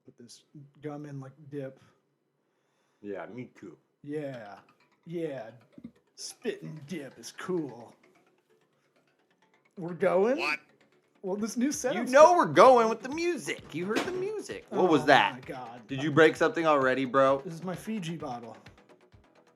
Put this gum in like dip. Yeah, me too. Yeah. Spitting dip is cool. We're going? What? Well, this new setup. You know we're going with the music. You heard the music. What was that? Oh my god. Did you break something already, bro? This is my Fiji bottle.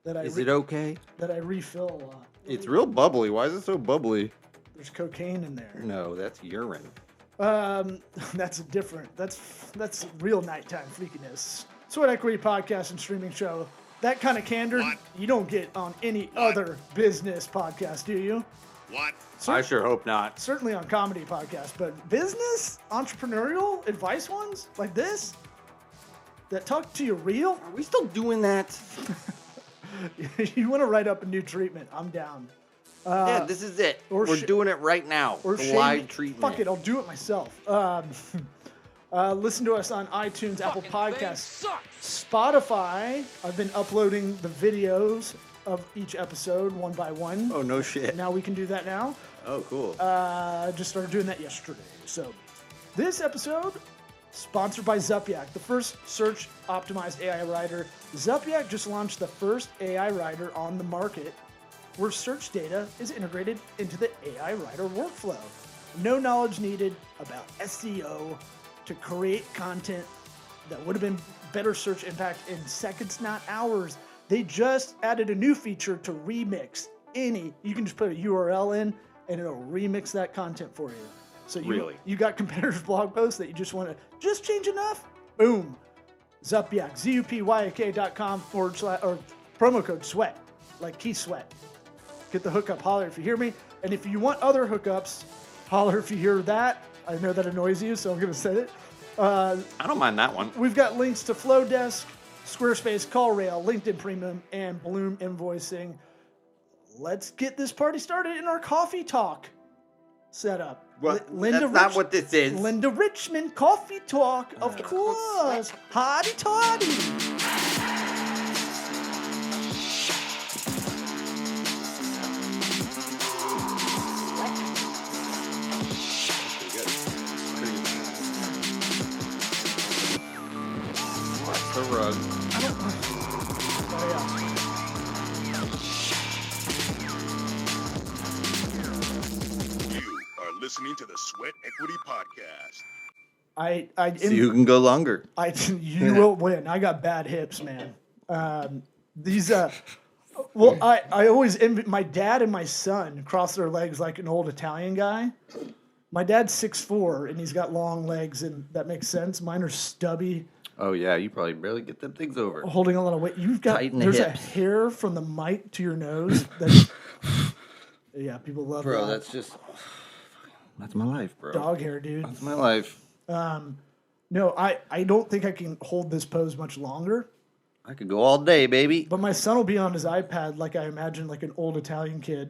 Is it okay? That I refill a lot. It's real bubbly. Why is it so bubbly? There's cocaine in there. No, that's urine. That's different. That's real nighttime freakiness. Sweat Equity Podcast and streaming show. That kind of candor What? you don't get on any other business podcast, do you? What? I sure hope not. Certainly on comedy podcasts, but business, entrepreneurial, advice ones like this that talk to you real. Are we still doing that? You want to write up a new treatment? I'm down. Yeah, this is it. or We're sh- doing it right now. Or The shame- live treatment. Fuck it, I'll do it myself. Listen to us on iTunes, Apple Podcasts, Spotify. I've been uploading the videos of each episode one by one. Oh, no shit. Now we can do that now. Oh, cool. Just started doing that yesterday. So this episode, sponsored by Zupyak, the first search optimized AI writer. Zupyak just launched the first AI writer on the market where search data is integrated into the AI writer workflow. No knowledge needed about SEO to create content that would have been better search impact in seconds, not hours. They just added a new feature to remix you can just put a URL in and it'll remix that content for you. So you got competitors' blog posts that you just want to just change enough, boom. Zupyak, ZUPYK.com / or promo code SWEAT, like Key Sweat. Get the hookup, holler if you hear me. And if you want other hookups, holler if you hear that. I know that annoys you, so I'm going to say it. I don't mind that one. We've got links to Flowdesk, Squarespace, CallRail, LinkedIn Premium, and Bloom Invoicing. Let's get this party started in our coffee talk setup. Well, that's not what this is. Linda Richmond Coffee Talk, of course. Hotty toddy. The rug. Oh, You are listening to the Sweat Equity Podcast. yeah. See who can go longer. You will win. I got bad hips, man. I always envy my dad and my son cross their legs like an old Italian guy. My dad's 6'4" and he's got long legs, and that makes sense. Mine are stubby, Oh, yeah. You probably barely get them things over. holding a lot of weight. Tighten the There's hips. a hair from the mic to your nose. That's, yeah, people love Bro, that. that's my life, bro. Dog hair, dude. That's my life. No, I don't think I can hold this pose much longer. I could go all day, baby. But my son will be on his iPad like I imagine like an old Italian kid,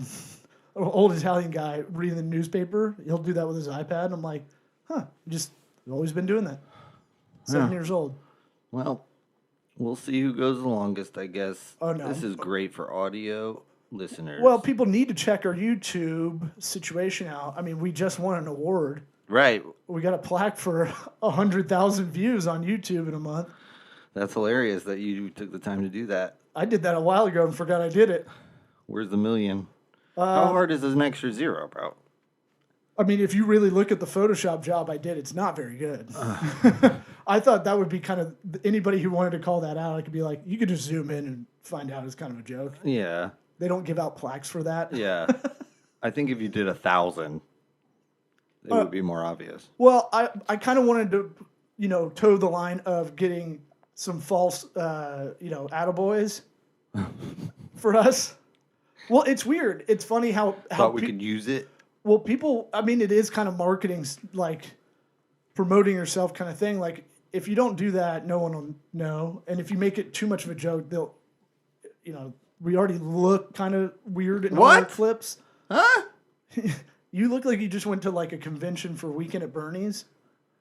an old Italian guy reading the newspaper. He'll do that with his iPad. I'm like, I've always been doing that. 7 years old. Well, we'll see who goes the longest, I guess. Oh, no. This is great for audio listeners. Well, people need to check our YouTube situation out. I mean, we just won an award. right. We got a plaque for 100,000 views on YouTube in a month. That's hilarious that you took the time to do that. I did that a while ago and forgot I did it. Where's the million? How hard is an extra zero, bro? I mean, if you really look at the Photoshop job I did, it's not very good. I thought that would be kind of anybody who wanted to call that out. I could be like, you could just zoom in and find out it's kind of a joke. Yeah. They don't give out plaques for that. Yeah. I think if you did 1,000, it would be more obvious. Well, I kind of wanted to, toe the line of getting some false, attaboys for us. Well, it's weird. It's funny how Thought we could use it. Well, people, I mean, it is kind of marketing, like promoting yourself kind of thing. Like, if you don't do that, no one will know. And if you make it too much of a joke, they'll, we already look kind of weird in our clips. Huh? You look like you just went to like a convention for Weekend at Bernie's.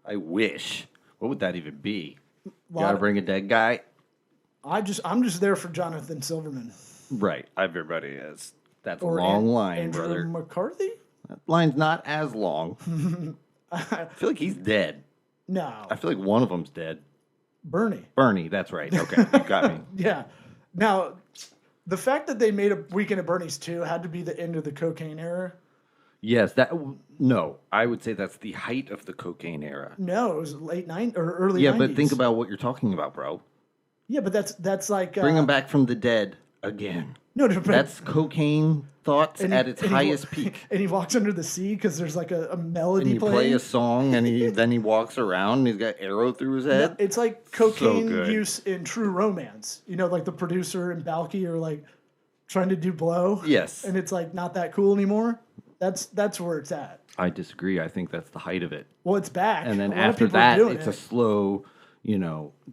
I wish. What would that even be? Gotta bring a dead guy? I'm just there for Jonathan Silverman. Right. Everybody is. That's Or a long line, Andrew brother. McCarthy? That line's not as long. I feel like he's dead. No. I feel like one of them's dead. Bernie. Bernie, that's right. Okay, you got me. Yeah. Now, the fact that they made a Weekend at Bernie's 2 had to be the end of the cocaine era. Yes, no, I would say that's the height of the cocaine era. No, it was late 90s or early 90s. Yeah, but think about what you're talking about, bro. Yeah, but that's like Bring him back from the dead again. No, but That's cocaine thoughts at its highest peak. And he walks under the sea because there's like a melody And you playing. play a song, and then he walks around, and he's got arrow through his head. It's like cocaine good. use in True Romance. You know, like the producer and Balky are like trying to do blow. Yes. And it's like not that cool anymore. That's where it's at. I disagree. I think that's the height of it. Well, it's back. And then A lot of after people are that, doing it's it. a slow,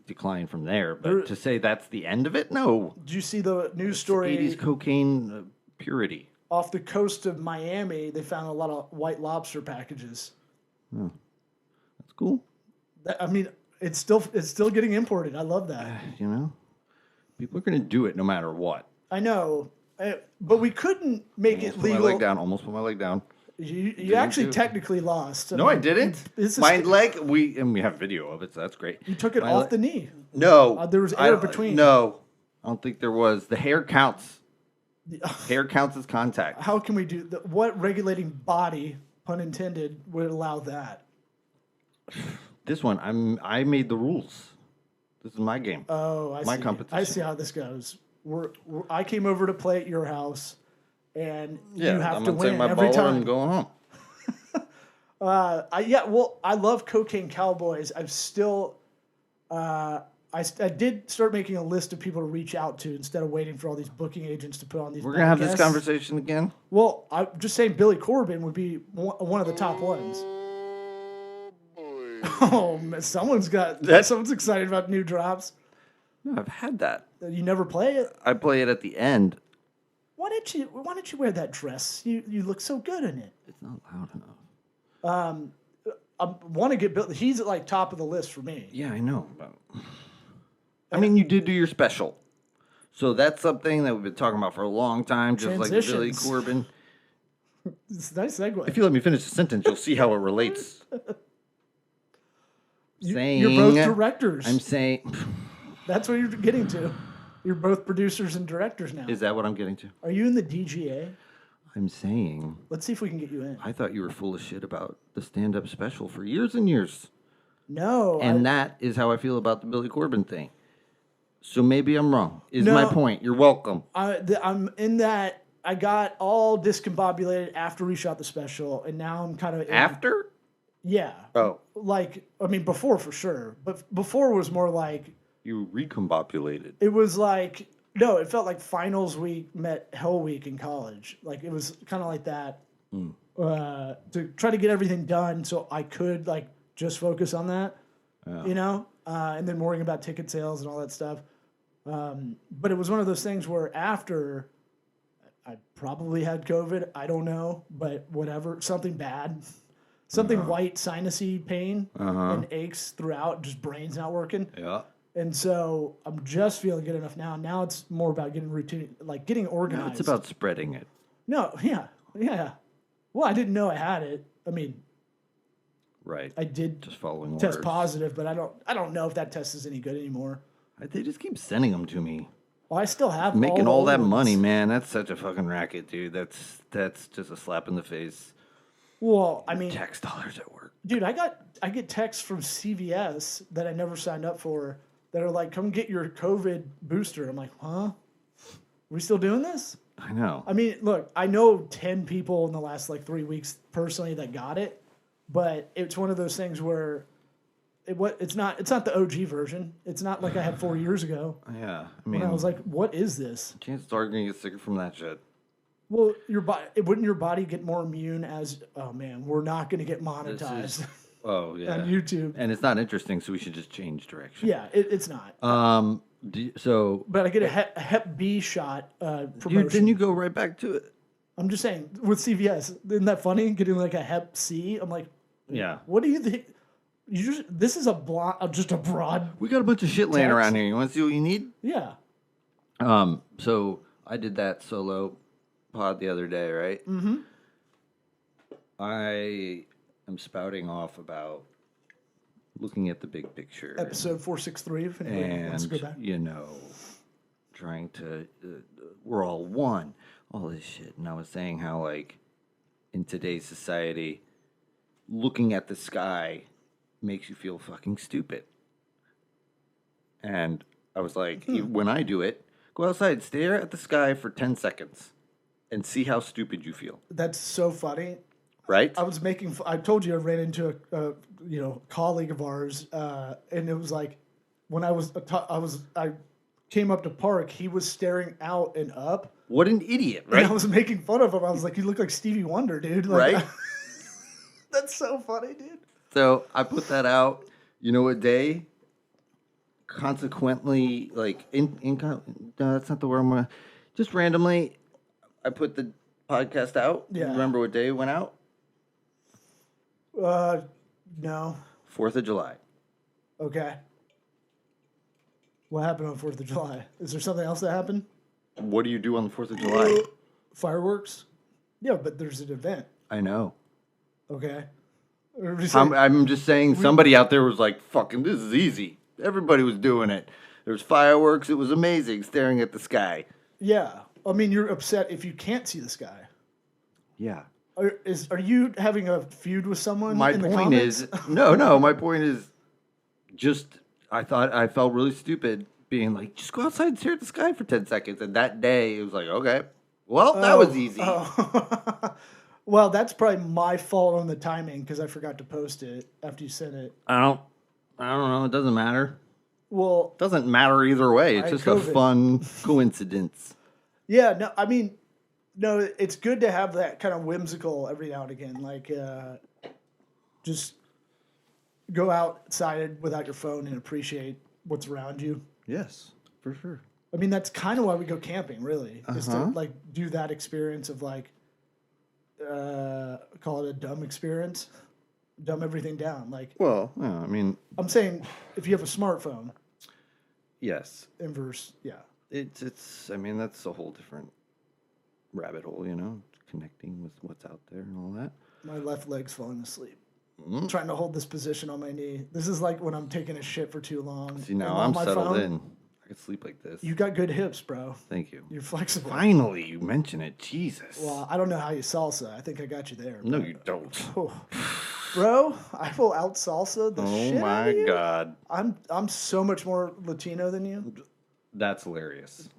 decline from there. But to say that's the end of it, no. Did you see the news story? 80s cocaine purity. Off the coast of Miami, they found a lot of white lobster packages. That's cool. I mean, it's still getting imported. I love that. People are going to do it no matter what. I know, but we couldn't make it legal. Almost put my leg down. You actually technically lost. No, I didn't. This is- My leg, we have video of it, so that's great. You took it off the knee. No. There was air between. No. I don't think there was. The hair counts. Hair counts as contact. How can we do what regulating body, pun intended, would allow that? This one, I made the rules. This is my game. Oh, I see. My competition. I see how this goes. I came over to play at your house, and you have I'm to gonna take win my every ball time. and going home. I love Cocaine Cowboys. I've still, I did start making a list of people to reach out to instead of waiting for all these booking agents to put on these. We're gonna have this podcasts. conversation again. Well, I'm just saying Billy Corbin would be one of the top ones. Oh, man, someone's excited about new drops. No, I've had that. You never play it. I play it at the end. Why don't you wear that dress? You look so good in it. It's not loud enough. I want to get Bill. He's at like top of the list for me. Yeah, I know. But I mean, you did do your special. So that's something that we've been talking about for a long time, just like Billy Transitions. Corbin. It's a nice segue. If you let me finish the sentence, you'll see how it relates. You're both directors. I'm saying... That's what you're getting to. You're both producers and directors now. Is that what I'm getting to? Are you in the DGA? I'm saying... Let's see if we can get you in. I thought you were full of shit about the stand-up special for years and years. No. And that is how I feel about the Billy Corbin thing. So maybe I'm wrong, is my point. You're welcome. I'm in that. I got all discombobulated after we shot the special, and now I'm kind of... After? Yeah. Oh. Before for sure. But before was more like... You recombobulated. It was like... No, it felt like finals week met Hell Week in college. Like, it was kind of like that. To try to get everything done so I could, just focus on that. Yeah. And then worrying about ticket sales and all that stuff. But it was one of those things where after... I probably had COVID. I don't know, but whatever. Something bad. Something white sinusy pain and aches throughout. Just brain's not working. Yeah. And so I'm just feeling good enough now. Now it's more about getting routine, getting organized. No, it's about spreading it. No, yeah. Well, I didn't know I had it. I mean, right. I did just following test orders. Positive, but I don't know if that test is any good anymore. They just keep sending them to me. Well, I still have making all that ones. money, man. That's such a fucking racket, dude. That's just a slap in the face. Well, I mean, tax dollars at work, dude. I get texts from CVS that I never signed up for that are like, "Come get your COVID booster." I'm like, "Huh? Are we still doing this?" I know. I mean, look, I know 10 people in the last 3 weeks personally that got it, but it's one of those things where it's not the OG version. It's not like I had 4 years ago. Yeah, I mean, when I was like, "What is this?" Chances are you're gonna get sicker from that shit. Well, wouldn't your body get more immune as? Oh man, we're not going to get monetized. Oh yeah, on YouTube, and it's not interesting, so we should just change direction. Yeah, it's not. But I get a Hep B shot promotion. Dude, didn't you go right back to it? I'm just saying with CVS, isn't that funny? Getting a Hep C. I'm like, yeah. What do you think? This is just a broad. We got a bunch of shit laying around here. You want to see what you need? Yeah. So I did that solo pod the other day, right? 'em spouting off about looking at the big picture. Episode 463, if anybody wants to go back. Trying to, we're all one, all this shit. And I was saying how, like, in today's society, looking at the sky makes you feel fucking stupid. And I was like, when I do it, go outside, stare at the sky for 10 seconds and see how stupid you feel. That's so funny. Right? I told you I ran into a colleague of ours, and it was like, when I came up to park, he was staring out and up. What an idiot, right? And I was making fun of him. I was like, you look like Stevie Wonder, dude. Like, right? That's so funny, dude. So I put that out. You know what day? Consequently, like, no, that's not the word I'm going to... Just randomly, I put the podcast out. Yeah. Remember what day it went out? No. 4th of July. Okay. What happened on 4th of July? Is there something else that happened? What do you do on the 4th of July? Fireworks? Yeah, but there's an event. I know. Okay. I'm just saying somebody out there was like, fucking, this is easy. Everybody was doing it. There was fireworks. It was amazing staring at the sky. Yeah. I mean, you're upset if you can't see the sky. Yeah. Are you having a feud with someone? My in the point comments? is, no, my point is just, I thought I felt really stupid being like, just go outside and stare at the sky for 10 seconds. And that day, it was like, okay, well, that was easy. Oh. Well, that's probably my fault on the timing because I forgot to post it after you sent it. I don't know. It doesn't matter. Well, It doesn't matter either way. It's just a fun coincidence. Yeah, no, I mean, no, it's good to have that kind of whimsical every now and again. Like, just go outside without your phone and appreciate what's around you. Yes, for sure. I mean, that's kind of why we go camping, really, is to like do that experience of like, call it a dumb experience, dumb everything down. Like, Well, yeah, I mean, I'm saying if you have a smartphone, yes. inverse, yeah. It's. I mean, that's a whole different rabbit hole, connecting with what's out there and all that. My left leg's falling asleep. I'm trying to hold this position on my knee. This is like when I'm taking a shit for too long. See, now I'm settled in. I could sleep like this. You got good hips, bro. Thank you. You're flexible. Finally, you mention it. Jesus. Well, I don't know how you salsa. I think I got you there. No, but- you don't. Oh. Bro, I will out salsa the shit Oh out my of you. God. I'm so much more Latino than you. That's hilarious.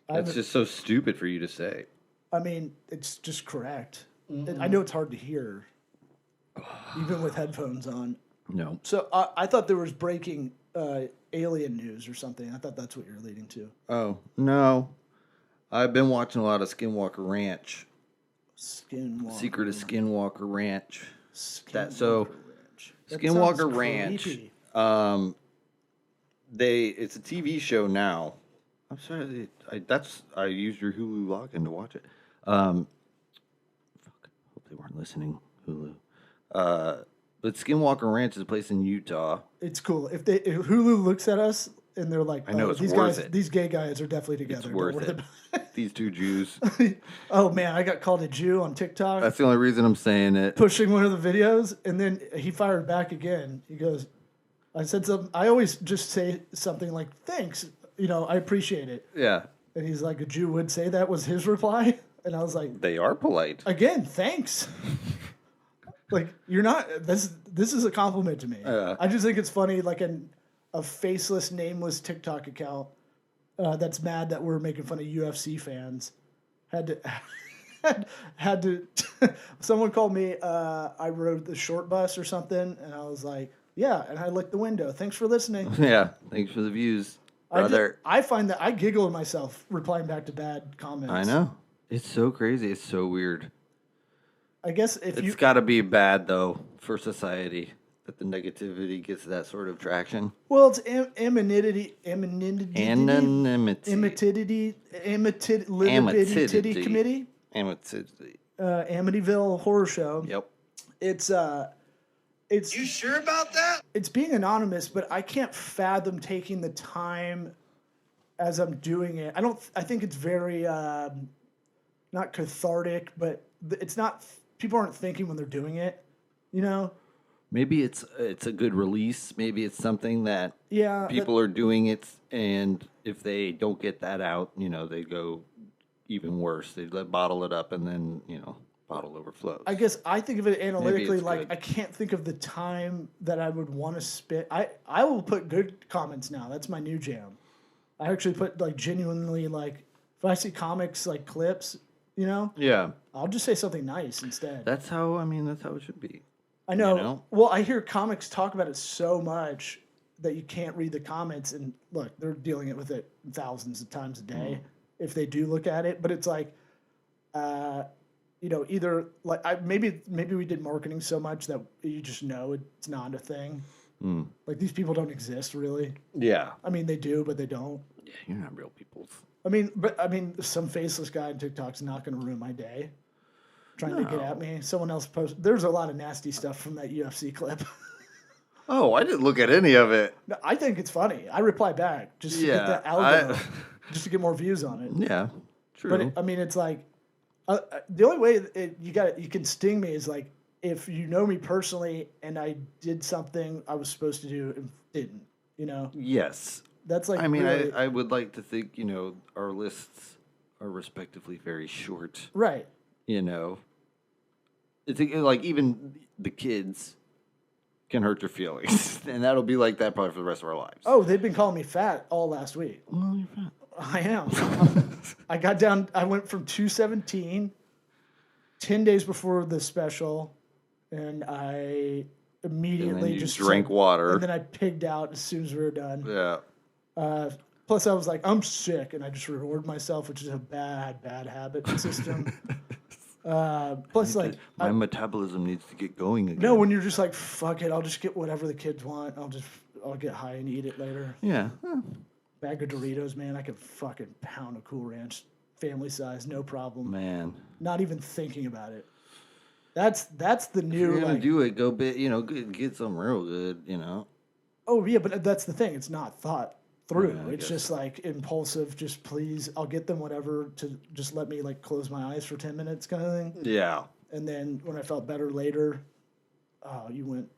I'm- That's just so stupid for you to say. I mean, it's just correct. I know it's hard to hear, even with headphones on. No. So I thought there was breaking alien news or something. I thought that's what you're leading to. Oh, no. I've been watching a lot of Skinwalker Ranch. Skinwalker. Secret of Skinwalker Ranch. Skinwalker Ranch. That Skinwalker sounds Ranch. creepy. It's a TV show now. I'm sorry, I used your Hulu login to watch it. Hope they weren't listening, Hulu. But Skinwalker Ranch is a place in Utah. It's cool. If Hulu looks at us and they're like, I know it's these worth guys, it. these gay guys are definitely together. It's Don't worth worry it. about These two Jews. Oh man, I got called a Jew on TikTok. That's the only reason I'm saying it. Pushing one of the videos, and then he fired back again. He goes, I said something. I always just say something like, "Thanks, I appreciate it." Yeah. And he's like, "A Jew would say that," was his reply. And I was like, They are polite. "Again, thanks." Like, you're not. This is a compliment to me. Yeah. I just think it's funny, like a faceless, nameless TikTok account that's mad that we're making fun of UFC fans had to. Someone called me. I rode the short bus or something, and I was like, "Yeah," and I licked the window. Thanks for listening. Yeah. Thanks for the views, brother. I find that I giggle at myself replying back to bad comments. I know. It's so crazy. It's so weird. I guess if It's you got to be bad, though, for society that the negativity gets that sort of traction. well, it's anonymity, little titty committee, Amatidity. Amityville horror show. Yep. It's You sure about that? it's being anonymous, but I can't fathom taking the time as I'm doing it. I think it's very not cathartic, but it's not. People aren't thinking when they're doing it, Maybe it's a good release. Maybe it's something that Yeah, people are doing it, and if they don't get that out, they go even worse. They bottle it up, and then bottle overflows. I guess I think of it analytically. it's Like good. I can't think of the time that I would want to spend. I will put good comments now. That's my new jam. I actually put like genuinely like if I see comics like clips, Yeah, I'll just say something nice instead. that's how. I mean, that's how it should be. I know. know? Well, I hear comics talk about it so much that you can't read the comments. And look, they're dealing with it thousands of times a day if they do look at it. But it's like, either like maybe we did marketing so much that you just know it's not a thing. Like these people don't exist really. Yeah. I mean, they do, but they don't. Yeah, you're not real people. I mean, some faceless guy on TikTok's not going to ruin my day. Trying to get at me. Someone else posted. There's a lot of nasty stuff from that UFC clip. Oh, I didn't look at any of it. No, I think it's funny. I reply back just to get the algo, just to get more views on it. Yeah, true. But it's like the only way you can sting me is like if you know me personally and I did something I was supposed to do and didn't. Yes. That's like. I mean, really, I would like to think our lists are respectively very short. right. It's like even the kids can hurt your feelings, and that'll be like that probably for the rest of our lives. Oh, they've been calling me fat all last week. Well, you're fat. I am. I got down. I went from 217 10 days before the special, and I immediately And then you just drank water. And then I pigged out as soon as we were done. Yeah. Plus, I was like, I'm sick, and I just rewarded myself, which is a bad habit system. Plus, like, My metabolism needs to get going again. no, when you're just like, fuck it, I'll just get whatever the kids want. I'll get high and eat it later. Yeah. Bag of Doritos, man, I could fucking pound a Cool Ranch, family size, no problem. Man. Not even thinking about it. That's the If new. you're gonna Like, do it, go bit. Get something real good. oh yeah, but that's the thing. It's not thought through. Yeah, I It's guess just like impulsive. Just please, I'll get them whatever to just let me like close my eyes for 10 minutes, kind of thing. Yeah. And then when I felt better later, you went.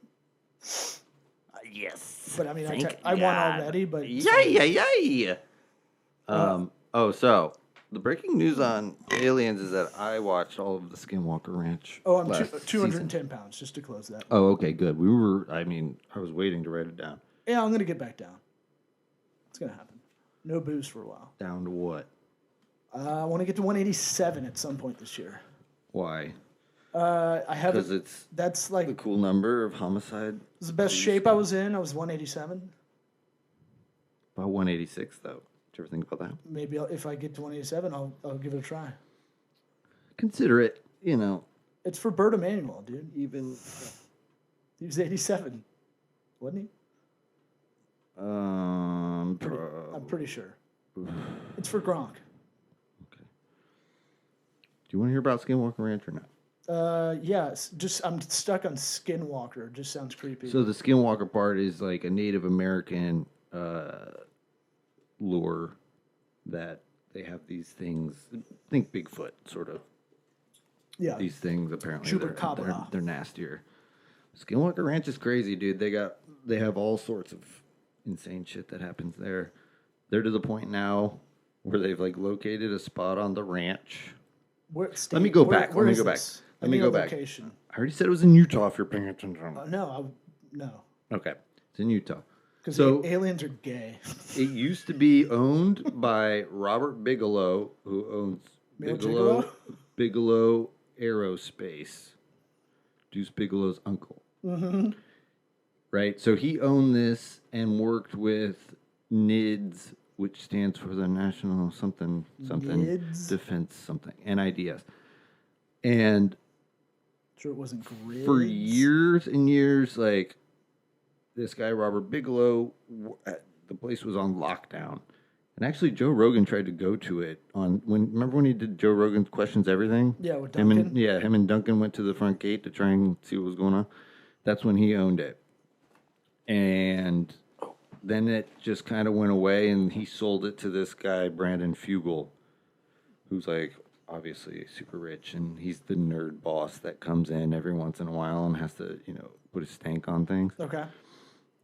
Yes. But I mean, Thank I won God. already. But Yay. So the breaking news on Aliens is that I watched all of the Skinwalker Ranch. I'm last 210 season. pounds, just to close that. Oh, okay, good. I was waiting to write it down. Yeah, I'm gonna get back down. It's gonna happen. No booze for a while. Down to what? I want to get to 187 at some point this year. Why? I have. Because it's That's like the cool number of homicide. the best shape I was in. I was 187. About 186, though. Did you ever think about that? Maybe if I get to 187, I'll give it a try. Consider it. It's for Bert Emanuel, dude. Even. He was 87, wasn't he? I'm pretty sure. It's for Gronk. Okay. Do you want to hear about Skinwalker Ranch or not? Yes. Just I'm stuck on Skinwalker. Just sounds creepy. So the Skinwalker part is like a Native American lore that they have these things. Think Bigfoot, sort of. yeah. These things apparently Chupacabra. they're nastier. Skinwalker Ranch is crazy, dude. They have all sorts of insane shit that happens there. They're to the point now where they've like located a spot on the ranch. Let me go back. Let me go back. Let me go back. Location. I already said it was in Utah. If you're paying attention. No. Okay, it's in Utah. Because So aliens are gay. it used to be owned by Robert Bigelow, who owns Male Bigelow Aerospace, Deuce Bigelow's uncle. Mm-hmm. Right, so he owned this and worked with NIDS, which stands for the National something NIDS? Defense something, NIDS, and Sure, it wasn't grids. for years and years, like this guy Robert Bigelow, the place was on lockdown, and actually Joe Rogan tried to go to it remember when he did Joe Rogan's Questions Everything? Yeah, with Duncan. Him and Duncan went to the front gate to try and see what was going on. That's when he owned it. And then it just kind of went away, and he sold it to this guy, Brandon Fugel, who's like obviously super rich, and he's the nerd boss that comes in every once in a while and has to, put his stank on things. Okay.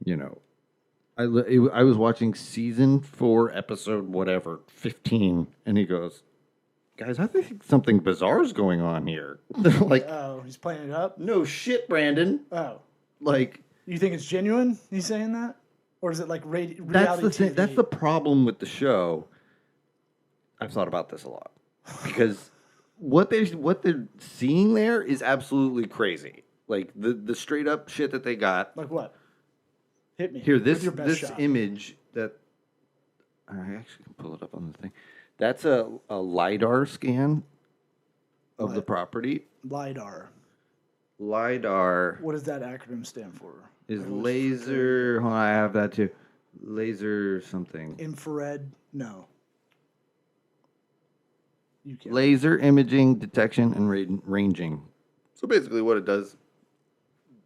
You know, I was watching season 4, episode whatever, 15, and he goes, "Guys, I think something bizarre is going on here." Like, Oh, he's playing it up? no shit, Brandon. Oh. Like, You think it's genuine, he's saying that? Or is it like reality that's the TV? thing. That's the problem with the show. I've thought about this a lot because what they're seeing there is absolutely crazy. Like the straight up shit that they got. Like what? Hit me. Here, with this your best shot. image that I actually can pull it up on the thing. That's a LiDAR scan of the property. LiDAR. LiDAR What does that acronym stand for? is laser. Hold on, I have that too. Laser something. Infrared? No. You can't. Laser imaging detection and ranging. So basically, what it does,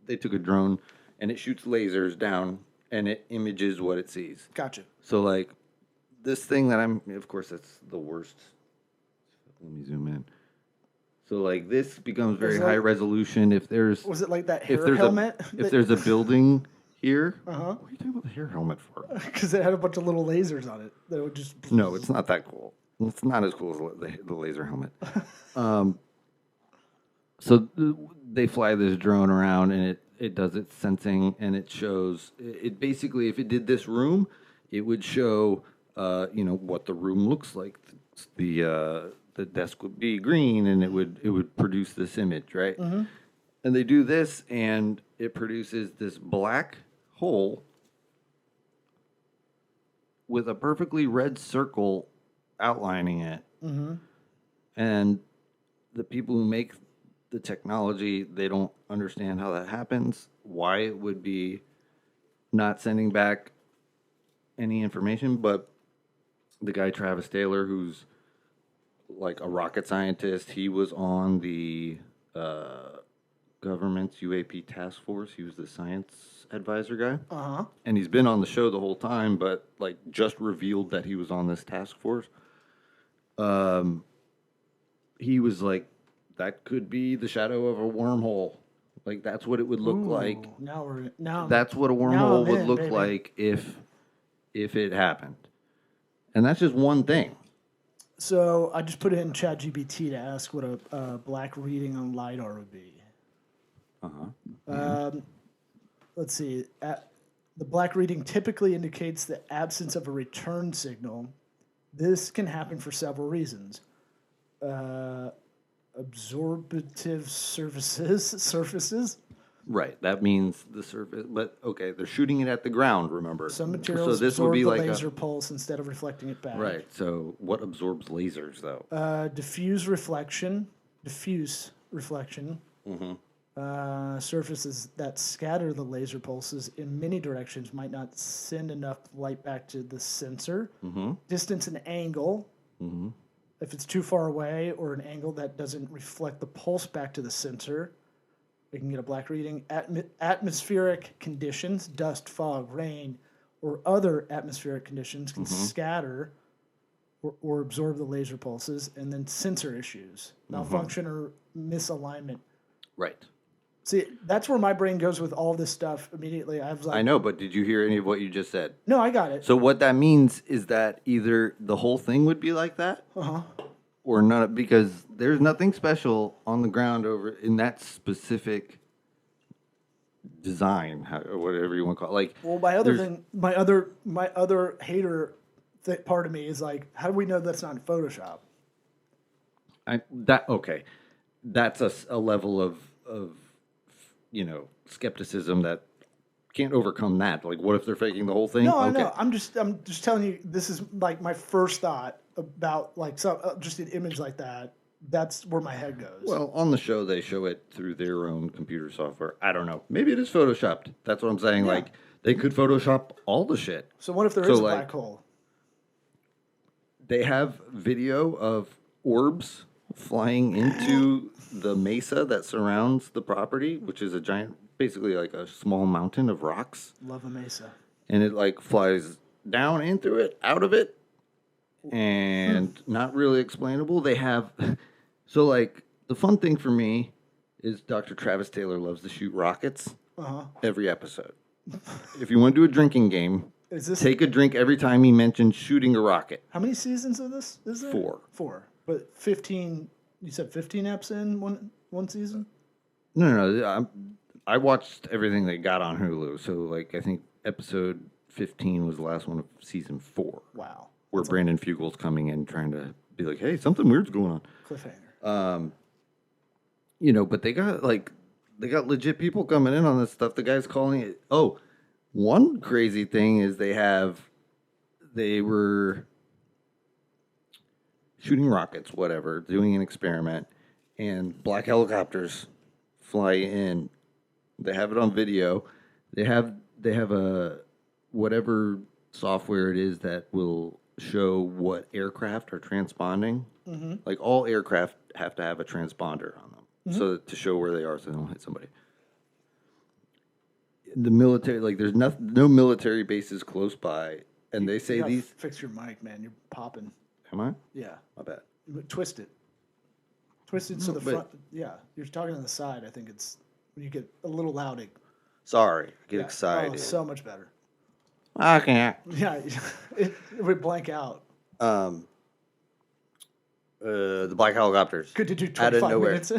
they took a drone and it shoots lasers down and it images what it sees. Gotcha. So like this thing that of course, that's the worst. Let me zoom in. So like this becomes very high resolution. If there's Was it like that hair helmet? If there's a building here, what are you talking about the hair helmet for? Because it had a bunch of little lasers on it that would just. No, it's not that cool. It's not as cool as the laser helmet. So they fly this drone around and it does its sensing and it shows it basically, if it did this room, it would show what the room looks like. The desk would be green and it would produce this image, right? Mm-hmm. And they do this and it produces this black hole with a perfectly red circle outlining it. Mm-hmm. And the people who make the technology, they don't understand how that happens, why it would be not sending back any information. But the guy, Travis Taylor, who's like a rocket scientist, he was on the government's UAP task force. He was the science advisor guy. Uh-huh. And he's been on the show the whole time, but like just revealed that he was on this task force. He was like, that could be the shadow of a wormhole. Like that's what it would look like. That's what a wormhole would look like if it happened. And that's just one thing. So I just put it in ChatGPT to ask what a black reading on LiDAR would be. Let's see. The black reading typically indicates the absence of a return signal. This can happen for several reasons. Absorptive surfaces. Right. That means the surface. But okay, they're shooting it at the ground. Remember, some materials absorb the laser pulse instead of reflecting it back. Right. So what absorbs lasers though? Diffuse reflection. Mm-hmm. Surfaces that scatter the laser pulses in many directions might not send enough light back to the sensor. Mm-hmm. Distance and angle. Mm-hmm. If it's too far away or an angle that doesn't reflect the pulse back to the sensor, we can get a black reading. Atmospheric conditions, dust, fog, rain, or other atmospheric conditions can scatter or absorb the laser pulses. And then sensor issues, malfunction or misalignment. Right. See, that's where my brain goes with all this stuff immediately. I know, but did you hear any of what you just said? No, I got it. So what that means is that either the whole thing would be like that, or none, because there's nothing special on the ground over in that specific design, or whatever you want to call it. Like, well, my other hater part of me is like, how do we know that's not in Photoshop? That's a level of skepticism that can't overcome that. Like, what if they're faking the whole thing? No, okay. I'm just telling you, this is like my first thought about like just an image like that. That's where my head goes. Well, on the show, they show it through their own computer software. I don't know. Maybe it is Photoshopped. That's what I'm saying. Yeah. Like, they could Photoshop all the shit. So what if there is a black hole? They have video of orbs flying into the mesa that surrounds the property, which is a giant, basically like a small mountain of rocks. Love a mesa. And it like flies down in through it, out of it, and not really explainable. They have so like the fun thing for me is Dr. Travis Taylor loves to shoot rockets every episode. If you want to do a drinking game, take a drink every time he mentions shooting a rocket. How many seasons of this is there? 4. 4. But 15, you said 15 eps in one season? No. I watched everything they got on Hulu. So, like, I think episode 15 was the last one of season 4. Wow. Where Brandon Fugel's coming in trying to be like, hey, something weird's going on. Cliffhanger. But they got legit people coming in on this stuff. The guy's calling it. Oh, one crazy thing is they were shooting rockets, whatever, doing an experiment, and black helicopters fly in. They have it on video. They have a whatever software it is that will show what aircraft are transponding. Mm-hmm. Like all aircraft have to have a transponder on them, so to show where they are, so they don't hit somebody. The military, like there's no military bases close by, and they say these. Fix your mic, man. You're popping. Am I? Yeah. My bad. Twist it. So the front. Yeah, you're talking on the side. I think it's when you get a little loud. Sorry, I get excited. Oh, so much better. I can't. Yeah, it would blank out. The black helicopters. Good to do 25 out of nowhere. minutes.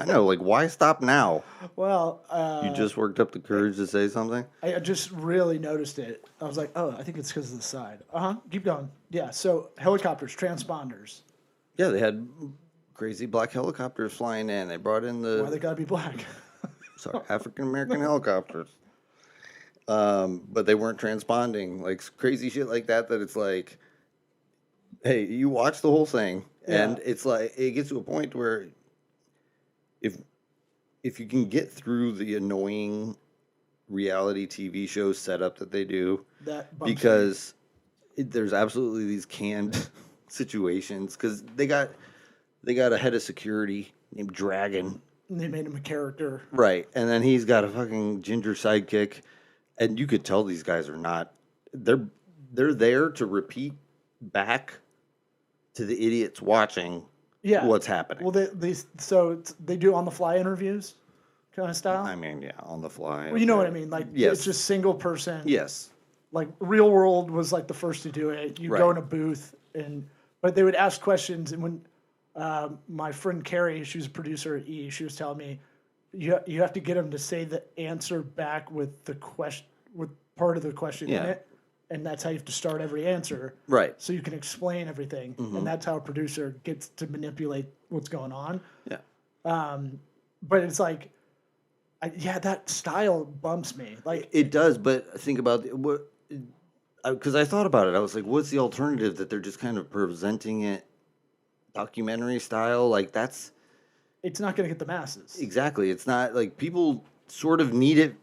I know, like, why stop now? Well, you just worked up the courage to say something? I just really noticed it. I was like, oh, I think it's because of the side. Keep going. Yeah, so helicopters, transponders. Yeah, they had crazy black helicopters flying in. They brought in the... Why they gotta be black? Sorry, African-American helicopters. But they weren't transponding. Like, crazy shit like that it's like, hey, you watch the whole thing, and it's like, it gets to a point where if you can get through the annoying reality TV show setup that they do, because there's absolutely these canned situations, because they got a head of security named Dragon. And they made him a character. Right. And then he's got a fucking ginger sidekick, and you could tell these guys are not, they're there to repeat back to the idiots watching what's happening. Well, they do on the fly interviews kind of style. I mean, yeah, on the fly. Well, you know what I mean. Like, it's just single person. Yes. Like Real World was like the first to do it. You go in a booth but they would ask questions, and when my friend Carrie, she was a producer at E, she was telling me you have to get them to say the answer back with the question, with part of the question in it. And that's how you have to start every answer. Right. So you can explain everything. Mm-hmm. And that's how a producer gets to manipulate what's going on. Yeah. But it's like, that style bumps me. Like it does, but think about what, because I thought about it. I was like, what's the alternative that they're just kind of presenting it documentary style? Like it's not going to get the masses. Exactly. It's not like people sort of need it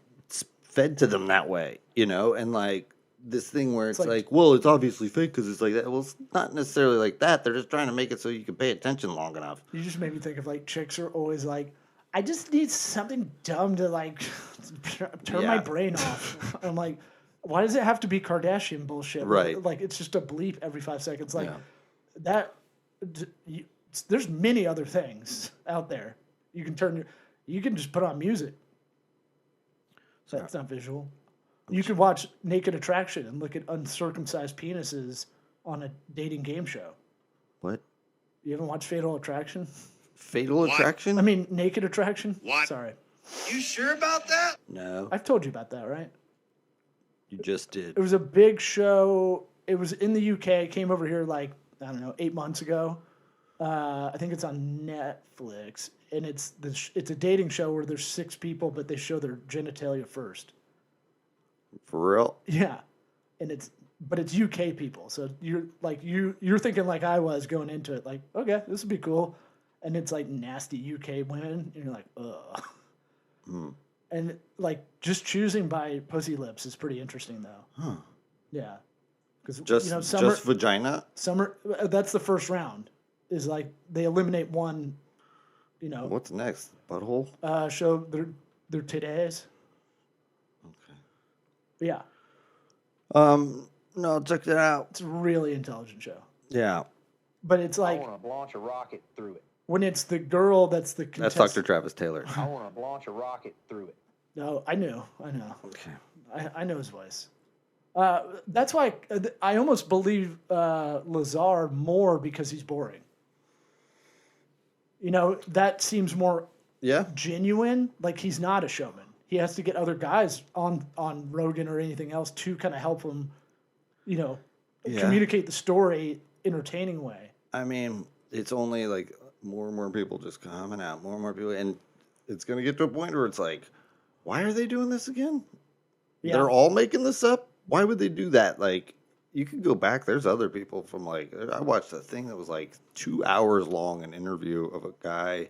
fed to them that way, and like, this thing where it's like, well, it's obviously fake because it's like that. Well, it's not necessarily like that. They're just trying to make it so you can pay attention long enough. You just made me think of like chicks are always like, I just need something dumb to like turn my brain off. I'm like, why does it have to be Kardashian bullshit? Right. Like it's just a bleep every 5 seconds. Like there's many other things out there. You can just put on music. So that's not visual. You could watch Naked Attraction and look at uncircumcised penises on a dating game show. What? You haven't watched Fatal Attraction? Fatal Attraction? I mean, Naked Attraction? What? Sorry. You sure about that? No. I've told you about that, right? You just did. It was a big show. It was in the UK. It came over here like, I don't know, 8 months ago. I think it's on Netflix. And it's a dating show where there's 6 people, but they show their genitalia first. For real? Yeah. And it's UK people. So you're thinking like I was going into it, like, okay, this would be cool. And it's like nasty UK women, and you're like, ugh. Mm. And like just choosing by pussy lips is pretty interesting though. Huh. Yeah. Because just vagina? That's the first round. Is like they eliminate one, What's next? Butthole? Show their titties. Okay. Yeah. No, check that out. It's a really intelligent show. Yeah. But it's I like want to launch a rocket through it. when it's the girl that's the That's contestant. Dr. Travis Taylor. I want to launch a rocket through it. No, I know. Okay. I know his voice. That's why I almost believe Lazar more because he's boring. You know, that seems more Yeah. genuine. Like he's not a showman. He has to get other guys on Rogan or anything else to kind of help him, you know, Yeah. communicate the story entertaining way. I mean, it's only like more and more people just coming out, more and more people, and it's gonna get to a point where it's like, why are they doing this again? Yeah. They're all making this up. Why would they do that? Like, you could go back. There's other people from like I watched a thing that was like 2 hours long, an interview of a guy,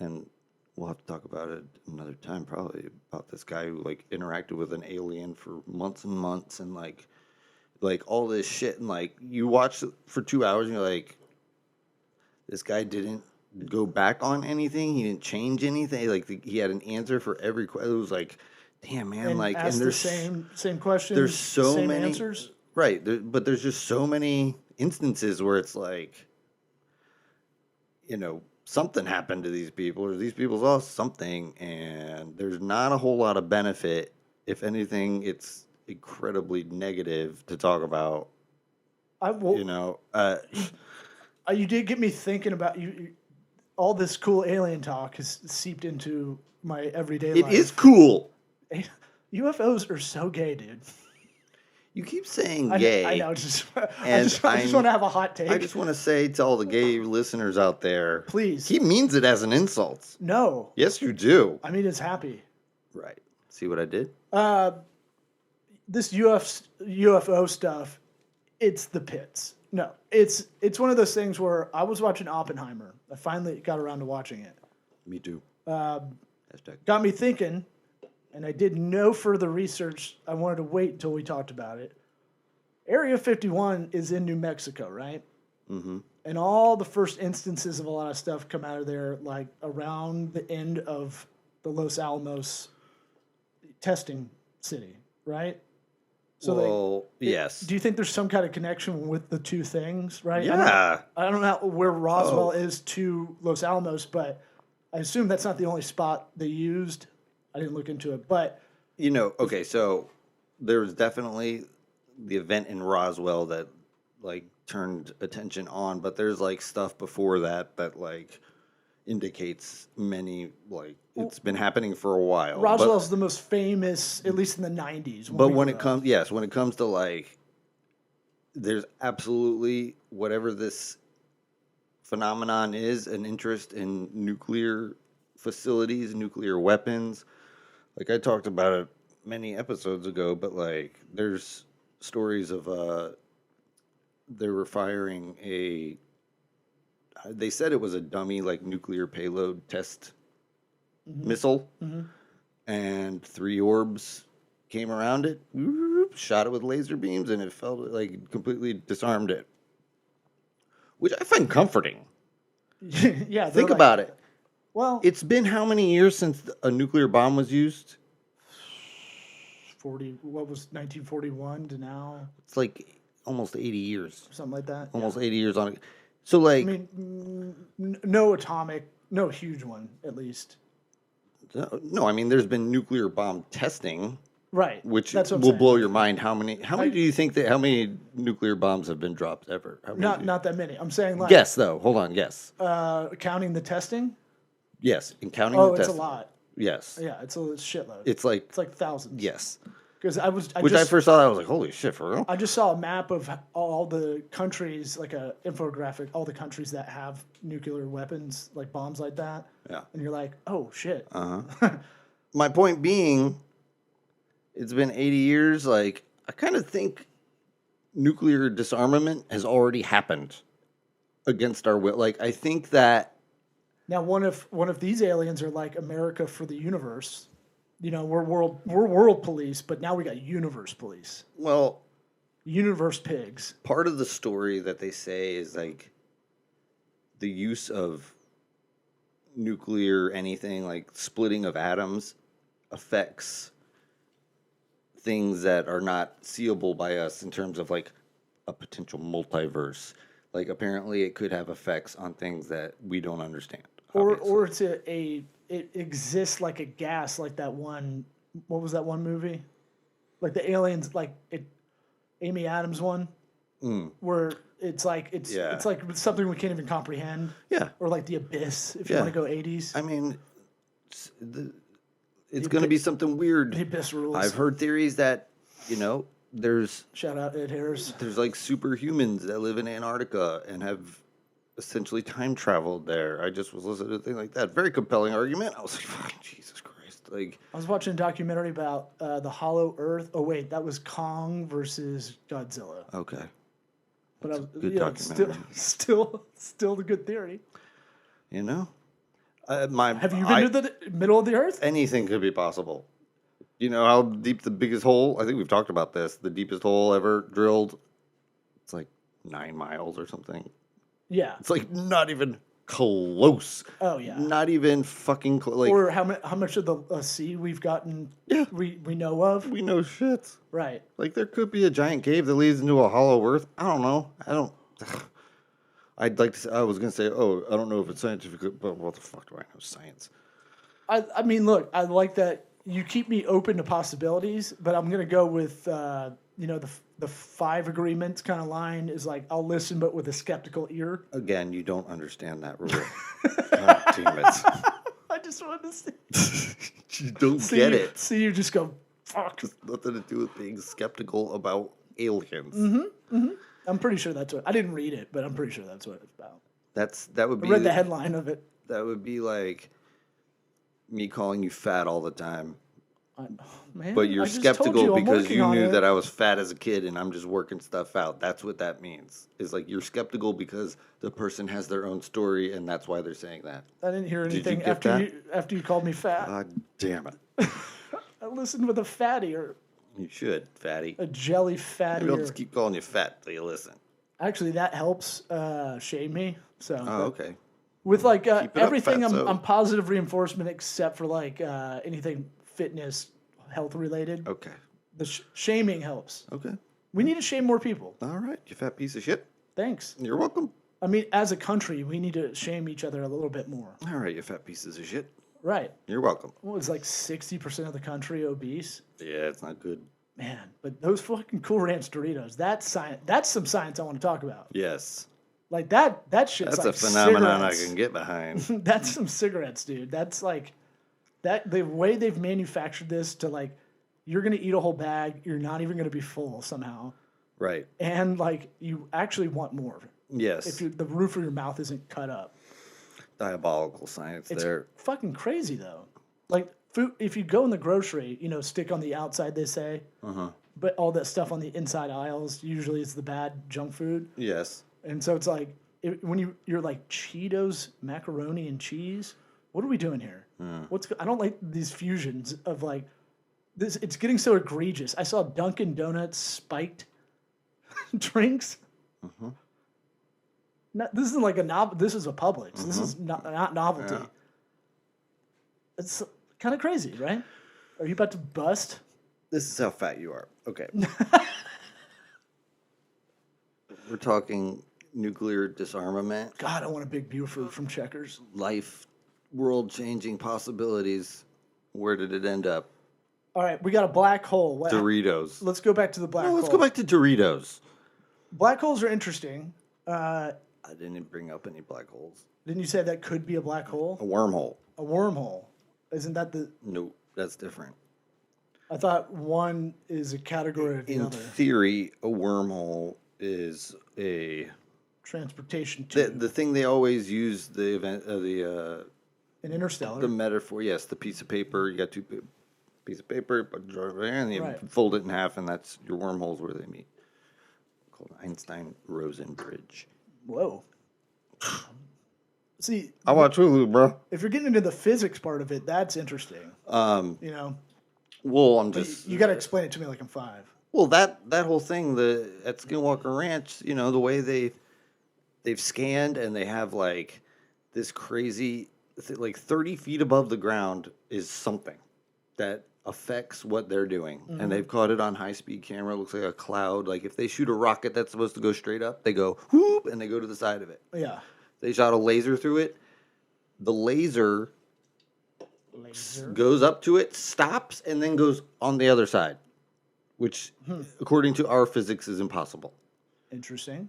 and we'll have to talk about it another time, probably about this guy who like interacted with an alien for months and months, and like all this shit, and like you watch it for 2 hours, and you're like, this guy didn't go back on anything. He didn't change anything. Like he had an answer for every question. It was like, damn man, And like, ask and the there's same questions. there's so same many answers. right, but there's just so many instances where it's like, you know, something happened to these people, or these people saw something, and there's not a whole lot of benefit. If anything, it's incredibly negative to talk about. You know, you did get me thinking about you. All this cool alien talk has seeped into my everyday life. it is cool. UFOs are so gay, dude. You keep saying gay. I know. I just And want to have a hot take. I just want to say to all the gay listeners out there, Please. he means it as an insult. No. Yes, you do. I mean, it's happy. Right. See what I did? This UFO stuff, it's the pits. No, it's one of those things where I was watching Oppenheimer. I finally got around to watching it. Me too. Got me thinking, and I did no further research. I wanted to wait until we talked about it. Area 51 is in New Mexico, right? Mm-hmm. And all the first instances of a lot of stuff come out of there, like around the end of the Los Alamos testing city, right? So Well, yes. do you think there's some kind of connection with the two things, right? Yeah. I don't know where Roswell Oh. is to Los Alamos, but I assume that's not the only spot they used. I didn't look into it, but You know, okay, so there was definitely the event in Roswell that like turned attention on, but there's like stuff before that that like indicates many, like it's been happening for a while. Roswell's the most famous, at least in the 90s. But when it comes, yes, when it comes to like, there's absolutely whatever this phenomenon is, an interest in nuclear facilities, nuclear weapons. Like I talked about it many episodes ago, but like there's stories of they were firing they said it was a dummy like nuclear payload test missile, and 3 orbs came around it, whoop, shot it with laser beams, and it fell, like completely disarmed it, which I find comforting. yeah, Think about it. Well, It's been how many years since a nuclear bomb was used? 1941 to now, It's like almost 80 years. something like that. Almost 80 years on it. So like, I mean, no atomic, no huge one, at least. no, I mean, there's been nuclear bomb testing, Right. which That's what I'm will saying. blow your mind. How many do you think how many nuclear bombs have been dropped ever? How many do you- Not that many. I'm saying like Guess though. Hold on. Guess. counting the testing. Yes. In counting Oh, the it's testing. a lot. Yes. Yeah, it's a shitload. It's like thousands. yes. Because I Which first saw, I was like, holy shit, for real? I just saw a map of all the countries, like a infographic, all the countries that have nuclear weapons, like bombs like that. Yeah. And you're like, oh shit. My point being, it's been 80 years. Like, I kind of think nuclear disarmament has already happened against our will. Like, I think that Now, one of these aliens are like America for the universe. You know, we're world police, but now we got universe police, well, universe pigs. part of the story that they say is like the use of nuclear anything like splitting of atoms affects things that are not seeable by us in terms of like a potential multiverse. Like apparently it could have effects on things that we don't understand. Or it's it exists like a gas, like that one. What was that one movie? Like the aliens, like Amy Adams one, where it's like it's like something we can't even comprehend. Yeah. Or like the Abyss, if you want to go 80s. I mean, it's going to be something weird. The Abyss rules. I've heard theories that, there's Shout out Ed Harris. there's like superhumans that live in Antarctica and have essentially time traveled there. I just was listening to a thing like that. Very compelling argument. I was like, fucking Jesus Christ. Like, I was watching a documentary about the Hollow Earth. Oh wait, that was Kong versus Godzilla. okay. But I was, good documentary. Still the good theory. You know? Have you been to the middle of the Earth? Anything could be possible. You know how deep the biggest hole? I think we've talked about this. The deepest hole ever drilled. It's like 9 miles or something. Yeah. It's like not even close. Oh yeah. Not even fucking close. Like, Or how much of the sea we've gotten? Yeah. We know of. we know shit. Right. Like there could be a giant cave that leads into a hollow earth. I don't know. I'd like to say, I was going to say, I don't know if it's scientific, but what the fuck do I know? Science. I mean, look, I like that you keep me open to possibilities, but I'm going to go with, the 5 agreements kind of line is like, I'll listen, but with a skeptical ear. Again, you don't understand that rule. God damn it. I just wanted to see. You don't get it. See you just go, fuck. Nothing to do with being skeptical about aliens. I'm pretty sure that's what, I didn't read it, but I'm pretty sure that's what it's about. That would I be read the headline of it. That would be like me calling you fat all the time. Man, But you're I just told skeptical I'm because working you on knew it. that I was fat as a kid and I'm just working stuff out. That's what that means. Is like you're skeptical because the person has their own story and that's why they're saying that. I didn't hear Did you anything get that? after you called me fat. God damn it. I listened with a fat ear, You should, fatty. a jelly fat Maybe I'll ear. just keep calling you fat till you listen. Actually, that helps shame me. So Oh, okay. with like Keep it up, everything, fatso. I'm positive reinforcement except for like anything fitness, health related. Okay. The shaming helps. Okay. We need to shame more people. All right. You fat piece of shit. Thanks. You're welcome. I mean, as a country, we need to shame each other a little bit more. All right, you fat pieces of shit. Right. You're welcome. Well, it's like 60% of the country obese. Yeah, it's not good. Man, but those fucking Cool Ranch Doritos, that's science. That's some science I want to talk about. Yes. Like that shit's That's like a phenomenon cigarettes. I can get behind. That's some cigarettes, dude. That's like that the way they've manufactured this to like you're gonna eat a whole bag, you're not even gonna be full somehow. Right. And like you actually want more. Yes. If the roof of your mouth isn't cut up. Diabolical science It's there. fucking crazy though. Like food, if you go in the grocery, stick on the outside, they say. But all that stuff on the inside aisles usually is the bad junk food. Yes. And so it's like when you're like Cheetos, macaroni, and cheese. What are we doing here? I don't like these fusions of like this. It's getting so egregious. I saw Dunkin' Donuts spiked drinks. This isn't like a novel. This is a Publix. This is not novelty. Yeah. It's kind of crazy, right? Are you about to bust? This is how fat you are. Okay. We're talking nuclear disarmament, God, I want a big Buford from Checkers. life, world-changing possibilities. Where did it end up? All right, we got a black hole. Doritos. Let's go back to the black hole. Let's go back to Doritos. Black holes are interesting. I didn't bring up any black holes. Didn't you say that could be a black A hole? wormhole. A wormhole. Isn't that the... Nope, that's different. I thought one is a category of the In other. theory, a wormhole is a Transportation the, to the thing they always use the event an interstellar. the metaphor. Yes, the piece of paper. You got two piece of paper, and you Right. fold it in half, and that's your wormholes where they meet. Called Einstein-Rosen bridge. Whoa. See, I watch Hulu, bro. if you're getting into the physics part of it, that's interesting. Well, I'm just You got to explain it to me like I'm 5. Well, that whole thing, at Skinwalker Ranch, the way they've scanned and they have like this crazy, like 30 feet above the ground is something that affects what they're doing. Mm-hmm. And they've caught it on high-speed camera. It looks like a cloud. Like if they shoot a rocket that's supposed to go straight up, they go whoop, and they go to the side of it. Yeah. They shot a laser through it. The laser goes up to it, stops, and then goes on the other side, which, according to our physics, is impossible. Interesting.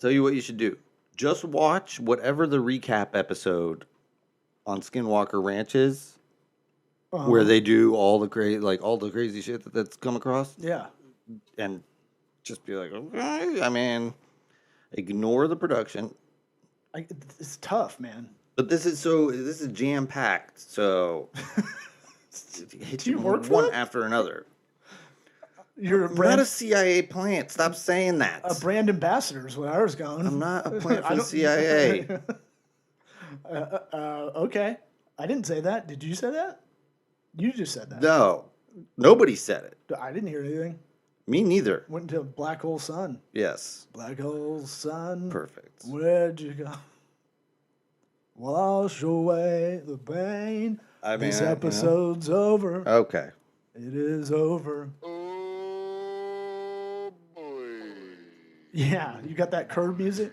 Tell you what you should do. Just watch whatever the recap episode on Skinwalker Ranch is, where they do all the crazy shit that's come across, Yeah. and just be like, okay. I mean, ignore the production. It's tough, man. But this is jam packed. So Do you work for one them? after another. You're a I'm not brand, a CIA plant. Stop saying that. a brand ambassador is where I was going. I'm not a plant I for the don't- CIA. Okay. I didn't say that. Did you say that? You just said that. No, nobody said it. I didn't hear anything. Me neither. Went into Black Hole Sun. Yes. Black Hole Sun. Perfect. Where'd you go? Wash away the pain. I mean, This you know. episode's over. Okay. It is over. Oh boy. Yeah, you got that curb music?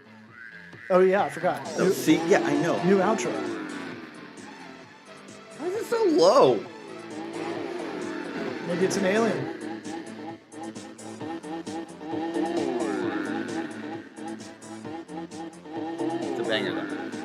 Oh yeah, I forgot. Oh, see, yeah, I know. New outro. Why is it so low? Maybe it's an alien. It's a banger though.